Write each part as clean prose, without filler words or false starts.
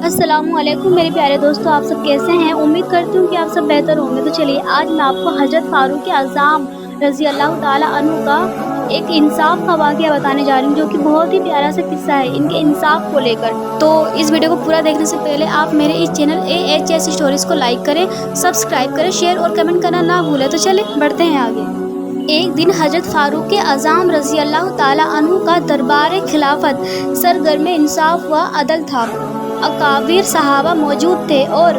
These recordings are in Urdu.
السلام علیکم میرے پیارے دوستو، آپ سب کیسے ہیں؟ امید کرتی ہوں کہ آپ سب بہتر ہوں گے۔ تو چلیے آج میں آپ کو حضرت فاروق اعظم رضی اللہ تعالیٰ عنہ کا ایک انصاف کا واقعہ بتانے جا رہی ہوں، جو کہ بہت ہی پیارا سا قصہ ہے ان کے انصاف کو لے کر۔ تو اس ویڈیو کو پورا دیکھنے سے پہلے آپ میرے اس چینل AHS اسٹوریز کو لائک کریں، سبسکرائب کریں، شیئر اور کمنٹ کرنا نہ بھولیں۔ تو چلیں بڑھتے ہیں آگے۔ ایک دن حضرت فاروق اعظم رضی اللہ تعالیٰ عنہ کا دربار خلافت سرگرم انصاف و عدل تھا۔ اکابر صحابہ موجود تھے اور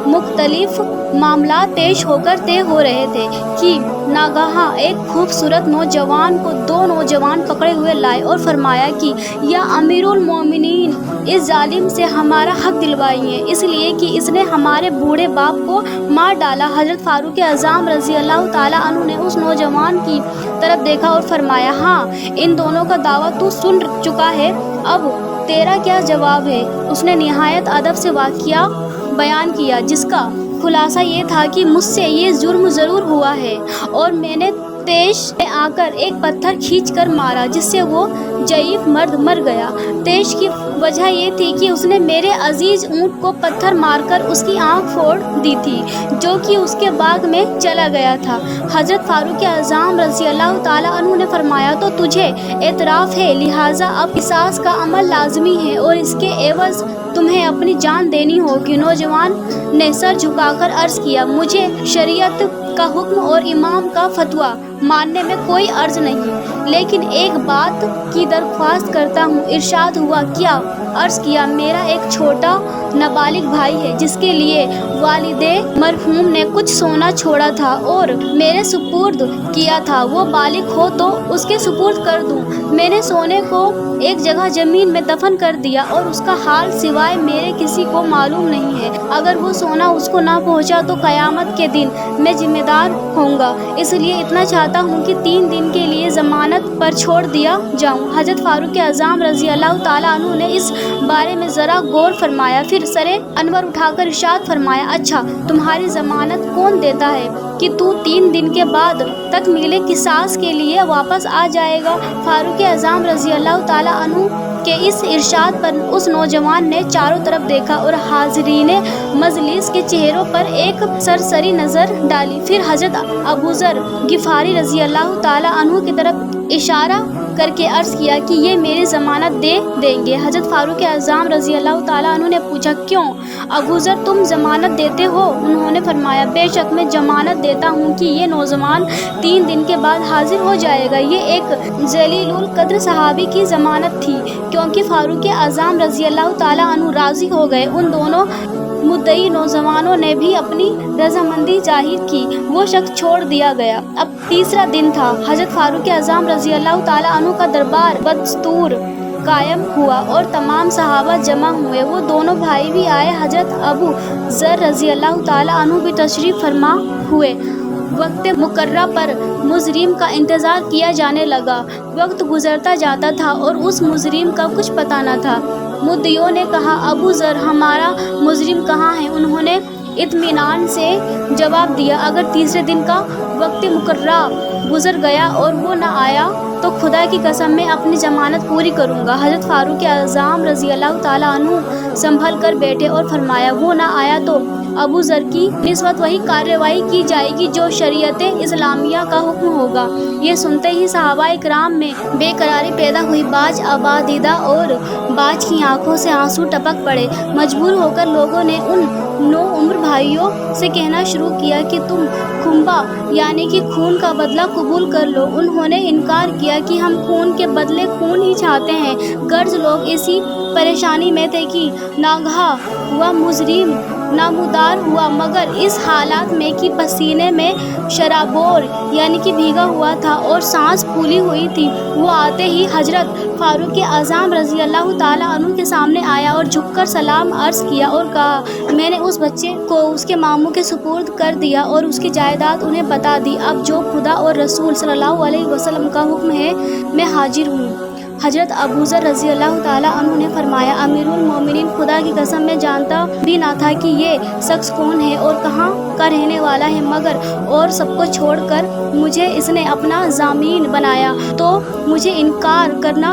مختلف معاملات پیش ہو کر طے ہو رہے تھے کہ ناگہاں ایک خوبصورت نوجوان کو دو نوجوان پکڑے ہوئے لائے اور فرمایا کہ یا امیر المومنین، اس ظالم سے ہمارا حق دلوائیے، اس لیے کہ اس نے ہمارے بوڑھے باپ کو مار ڈالا۔ حضرت فاروق اعظم رضی اللہ تعالیٰ عنہ نے اس نوجوان کی طرف دیکھا اور فرمایا، ہاں ان دونوں کا دعویٰ تو سن چکا ہے، اب تیرا کیا جواب ہے؟ اس نے نہایت ادب سے واقعہ بیان کیا، جس کا خلاصہ یہ تھا کہ مجھ سے یہ جرم ضرور ہوا ہے اور میں نے پیش آ کر ایک پتھر کھینچ کر مارا، جس سے وہ ضعیف مرد مر گیا۔ تیش کی وجہ یہ تھی کہ اس نے میرے عزیز اونٹ کو پتھر مار کر اس کی آنکھ پھوڑ دی تھی، جو کہ اس کے باغ میں چلا گیا تھا۔ حضرت فاروق اعظم رضی اللہ تعالیٰ عنہ نے فرمایا، تو تجھے اعتراف ہے، لہٰذا اب قصاص کا عمل لازمی ہے اور اس کے عوض تمہیں اپنی جان دینی ہوگی۔ نوجوان نے سر جھکا کر عرض کیا، مجھے شریعت کا حکم اور امام کا فتویٰ ماننے میں کوئی عرض نہیں، لیکن ایک بات کی درخواست کرتا ہوں۔ ارشاد ہوا، کیا؟ عرض کیا، میرا ایک چھوٹا نابالغ بھائی ہے جس کے لیے والد مرحوم نے کچھ سونا چھوڑا تھا اور میرے سپرد کیا تھا، وہ بالغ ہو تو اس کے سپرد کر دوں۔ میں نے سونے کو ایک جگہ زمین میں دفن کر دیا اور اس کا حال سوائے میرے کسی کو معلوم نہیں ہے۔ اگر وہ سونا اس کو نہ پہنچا تو قیامت کے دن میں ذمہ دار ہوں گا، اس لیے اتنا چاہتا ہوں کہ 3 دن کے لیے ضمانت پر چھوڑ دیا جاؤں۔ حضرت فاروق اعظم رضی اللہ تعالیٰ عنہ نے اس بارے میں ذرا غور فرمایا، پھر سر انور اٹھا کر ارشاد فرمایا، اچھا تمہاری ضمانت کون دیتا ہے کہ تو 3 دن کے بعد تکمیل قصاص کے لیے واپس آ جائے گا؟ فاروق اعظم رضی اللہ تعالیٰ عنہ کے اس ارشاد پر اس نوجوان نے چاروں طرف دیکھا اور حاضرین مجلس کے چہروں پر ایک سرسری نظر ڈالی، پھر حضرت ابوذر غفاری رضی اللہ تعالیٰ عنہ کی طرف اشارہ کر کے عرض کیا کہ یہ میری ضمانت دے دیں گے۔ حضرت فاروق اعظم رضی اللہ تعالیٰ عنہ نے پوچھا، کیوں ابوذر، تم ضمانت دیتے ہو؟ انہوں نے فرمایا، بے شک میں ضمانت دیتا ہوں کہ یہ نوجوان 3 دن کے بعد حاضر ہو جائے گا۔ یہ ایک جلیل القدر صحابی کی ضمانت تھی، کیونکہ فاروق اعظم رضی اللہ تعالیٰ عنہ راضی ہو گئے۔ ان دونوں مدعی نوجوانوں نے بھی اپنی رضامندی ظاہر کی، وہ شخص چھوڑ دیا گیا۔ اب تیسرا دن تھا۔ حضرت فاروق اعظم رضی اللہ تعالیٰ عنہ کا دربار بدستور قائم ہوا اور تمام صحابہ جمع ہوئے۔ وہ دونوں بھائی بھی آئے۔ حضرت ابو ذر رضی اللہ تعالیٰ عنہ بھی تشریف فرما ہوئے۔ وقت مقررہ پر مجرم کا انتظار کیا جانے لگا۔ وقت گزرتا جاتا تھا اور اس مجرم کا کچھ پتہ نہ تھا۔ مدعیوں نے کہا، ابو ذر، ہمارا مجرم کہاں ہے؟ انہوں نے اطمینان سے جواب دیا، اگر تیسرے دن کا وقت مقررہ گزر گیا اور وہ نہ آیا تو خدا کی قسم میں اپنی ضمانت پوری کروں گا۔ حضرت فاروق اعظم رضی اللہ تعالیٰ عنہ سنبھل کر بیٹھے اور فرمایا، وہ نہ آیا تو ابو ذر کی نسبت وہی کارروائی کی جائے گی جو شریعت اسلامیہ کا حکم ہوگا۔ یہ سنتے ہی صحابہ کرام میں بے قراری پیدا ہوئی۔ بعض آبادیدہ اور بعض کی آنکھوں سے آنسو ٹپک پڑے۔ مجبور ہو کر لوگوں نے ان نوعمر بھائیوں سے کہنا شروع کیا کہ تم خنبہ یعنی کہ خون کا بدلہ قبول کر لو۔ انہوں نے انکار کیا کہ ہم خون کے بدلے خون ہی چاہتے ہیں۔ غرض لوگ اسی پریشانی میں تھے کہ ناگہاں وہ مجرم نمودار ہوا، مگر اس حالت میں کہ پسینے میں شرابور یعنی کہ بھیگا ہوا تھا اور سانس پھولی ہوئی تھی۔ وہ آتے ہی حضرت فاروق اعظم رضی اللہ تعالیٰ عنہ کے سامنے آیا اور جھک کر سلام عرض کیا اور کہا، میں نے اس بچے کو اس کے ماموں کے سپرد کر دیا اور اس کی جائیداد انہیں بتا دی۔ اب جو خدا اور رسول صلی اللہ علیہ وسلم کا حکم ہے میں حاضر ہوں۔ حضرت ابوذر رضی اللہ تعالیٰ عنہ نے فرمایا، امیر المومنین، خدا کی قسم میں جانتا بھی نہ تھا کہ یہ شخص کون ہے اور کہاں کا رہنے والا ہے، مگر اور سب کو چھوڑ کر مجھے اس نے اپنا ضامن بنایا تو مجھے انکار کرنا